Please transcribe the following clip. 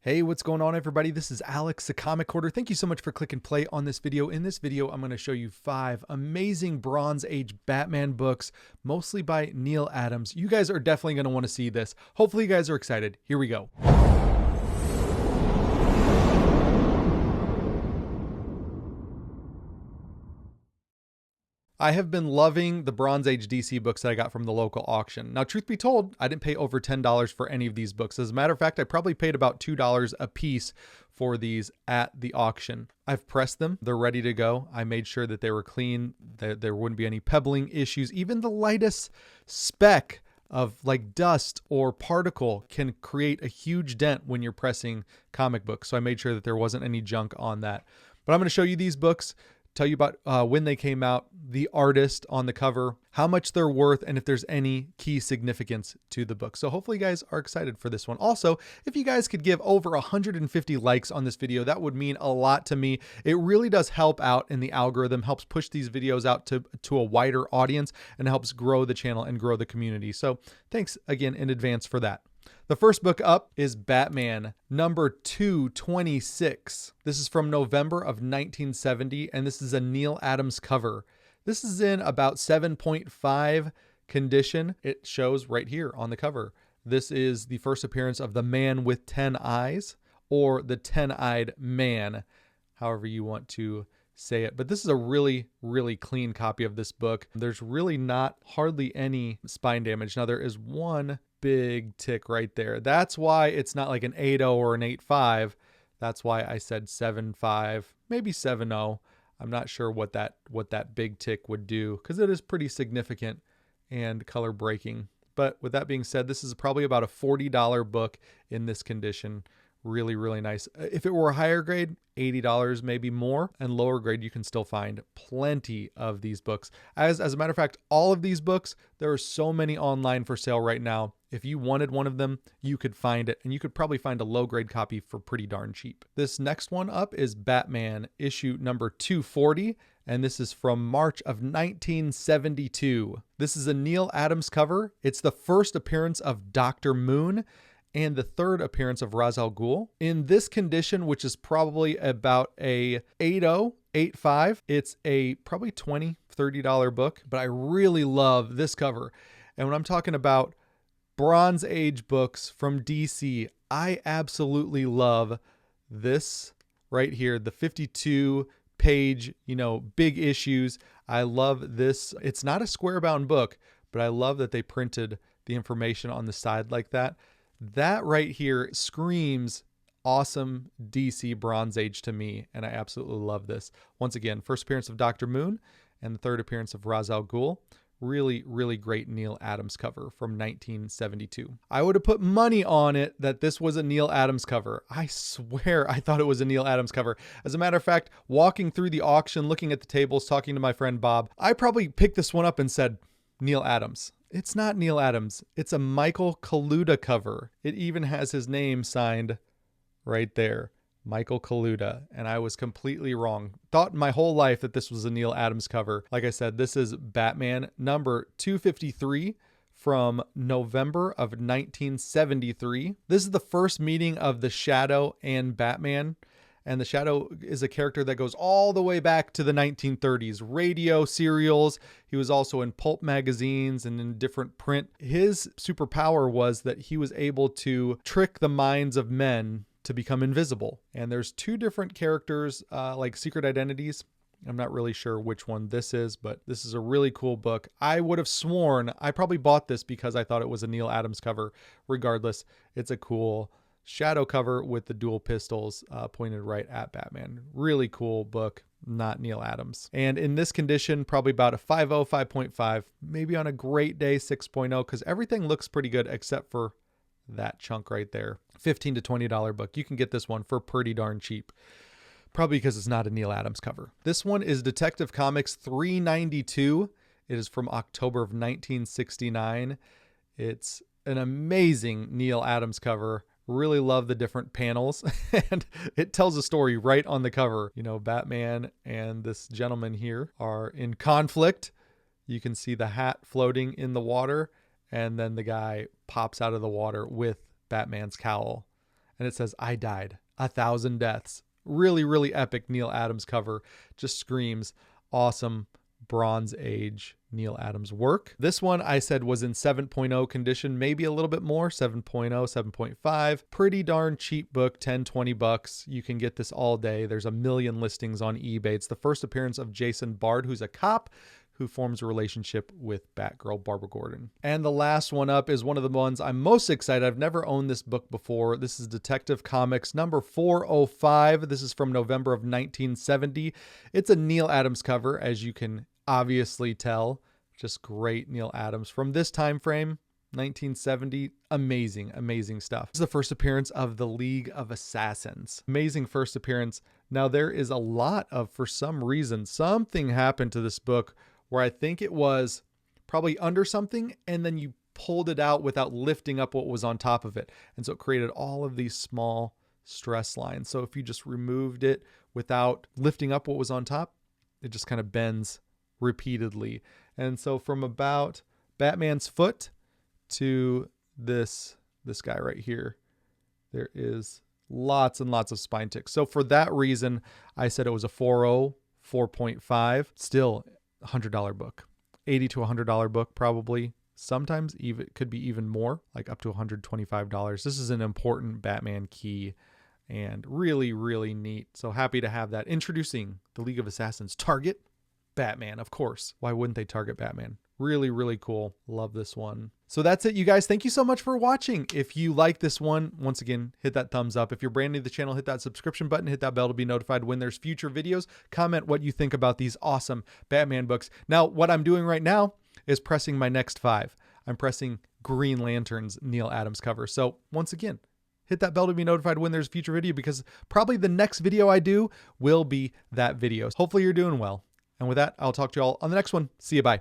Hey, what's going on, everybody? This is Alex, the Comic Hoarder. Thank you so much for clicking play on this video. In this video, I'm going to show you 5 amazing Bronze Age Batman books, mostly by Neil Adams. You guys are definitely going to want to see this. Hopefully you guys are excited. Here we go. I have been loving the Bronze Age DC books that I got from the local auction. Now, truth be told, I didn't pay over $10 for any of these books. As a matter of fact, I probably paid about $2 a piece for these at the auction. I've pressed them. They're ready to go. I made sure that they were clean, that there wouldn't be any pebbling issues. Even the lightest speck of like dust or particle can create a huge dent when you're pressing comic books. So I made sure that there wasn't any junk on that. But I'm going to show you these books, tell you about when they came out, the artist on the cover, how much they're worth, and if there's any key significance to the book. So hopefully you guys are excited for this one. Also, if you guys could give over 150 likes on this video, that would mean a lot to me. It really does help out in the algorithm, helps push these videos out to a wider audience, and helps grow the channel and grow the community. So thanks again in advance for that. The first book up is Batman, number 226. This is from November of 1970, and this is a Neil Adams cover. This is in about 7.5 condition. It shows right here on the cover. This is the first appearance of the Man with 10 Eyes, or the 10-Eyed Man, however you want to say it. But this is a really, really clean copy of this book. There's really not hardly any spine damage. Now, there is one big tick right there. That's why it's not like an 8.0 or an 8.5. That's why I said 7.5, maybe 7.0. I'm not sure what that big tick would do, because it is pretty significant and color breaking. But with that being said, this is probably about a $40 book in this condition. Really, really nice. If it were a higher grade, $80, maybe more, and lower grade, you can still find plenty of these books. As a matter of fact, all of these books, there are so many online for sale right now. If you wanted one of them, you could find it, and you could probably find a low grade copy for pretty darn cheap. This next one up is Batman, issue number 240, and this is from March of 1972. This is a Neil Adams cover. It's the first appearance of Dr. Moon and the third appearance of Ra's al Ghul. In this condition, which is probably about a 8.0, 8.5, it's a probably $20, $30 book, but I really love this cover. And when I'm talking about Bronze Age books from DC, I absolutely love this right here, the 52 page, big issues. I love this. It's not a square bound book, but I love that they printed the information on the side like that. That right here screams awesome DC Bronze Age to me, and I absolutely love this. Once again, first appearance of Dr. Moon and the third appearance of Ra's al Ghul. Really, really great Neil Adams cover from 1972. I would have put money on it that this was a Neil Adams cover. I swear I thought it was a Neil Adams cover. As a matter of fact, walking through the auction, looking at the tables, talking to my friend Bob, I probably picked this one up and said, Neil Adams. It's not Neil Adams. It's a Michael Kaluta cover. It even has his name signed right there, Michael Kaluta. And I was completely wrong. Thought my whole life that this was a Neil Adams cover. Like I said, this is Batman number 253 from November of 1973. This is the first meeting of the Shadow and Batman. And the Shadow is a character that goes all the way back to the 1930s. Radio serials. He was also in pulp magazines and in different print. His superpower was that he was able to trick the minds of men to become invisible. And there's 2 different characters, like secret identities. I'm not really sure which one this is, but this is a really cool book. I would have sworn I probably bought this because I thought it was a Neil Adams cover. Regardless, it's a cool Shadow cover with the dual pistols pointed right at Batman. Really cool book, not Neil Adams. And in this condition, probably about a 5.0, 5.5, maybe on a great day, 6.0, because everything looks pretty good except for that chunk right there. $15 to $20 book. You can get this one for pretty darn cheap. Probably because it's not a Neil Adams cover. This one is Detective Comics 392. It is from October of 1969. It's an amazing Neil Adams cover. Really love the different panels, and it tells a story right on the cover. Batman and this gentleman here are in conflict. You can see the hat floating in the water, and then the guy pops out of the water with Batman's cowl. and it says, "I died. 1,000 deaths." Really, really epic Neil Adams cover. Just screams awesome Bronze Age Neil Adams work. This one I said was in 7.0 condition, maybe a little bit more, 7.0, 7.5. Pretty darn cheap book, 10, 20 bucks. You can get this all day. There's a million listings on eBay. It's the first appearance of Jason Bard, who's a cop who forms a relationship with Batgirl Barbara Gordon. And the last one up is one of the ones I'm most excited. I've never owned this book before. This is Detective Comics number 405. This is from November of 1970. It's a Neil Adams cover, as you can obviously tell. Just great Neil Adams from this time frame, 1970. Amazing, amazing stuff. This is the first appearance of the League of Assassins. Amazing first appearance. Now there is a lot of, for some reason, something happened to this book where I think it was probably under something and then you pulled it out without lifting up what was on top of it. And so it created all of these small stress lines. So if you just removed it without lifting up what was on top, it just kind of bends repeatedly. And so from about Batman's foot to this guy right here, there is lots and lots of spine ticks. So for that reason, I said it was a 4.0, 4.5. Still $100 book, $80 to $100 book, probably. Sometimes even could be even more, like up to $125. This is an important Batman key and really, really neat. So happy to have that. Introducing the League of Assassins. Target Batman, of course. Why wouldn't they target Batman? Really, really cool. Love this one. So that's it, you guys. Thank you so much for watching. If you like this one, once again, hit that thumbs up. If you're brand new to the channel, hit that subscription button, hit that bell to be notified when there's future videos. Comment what you think about these awesome Batman books. Now, what I'm doing right now is pressing my next 5. I'm pressing Green Lantern's Neil Adams cover. So once again, hit that bell to be notified when there's a future video, because probably the next video I do will be that video. Hopefully you're doing well. And with that, I'll talk to you all on the next one. See you. Bye.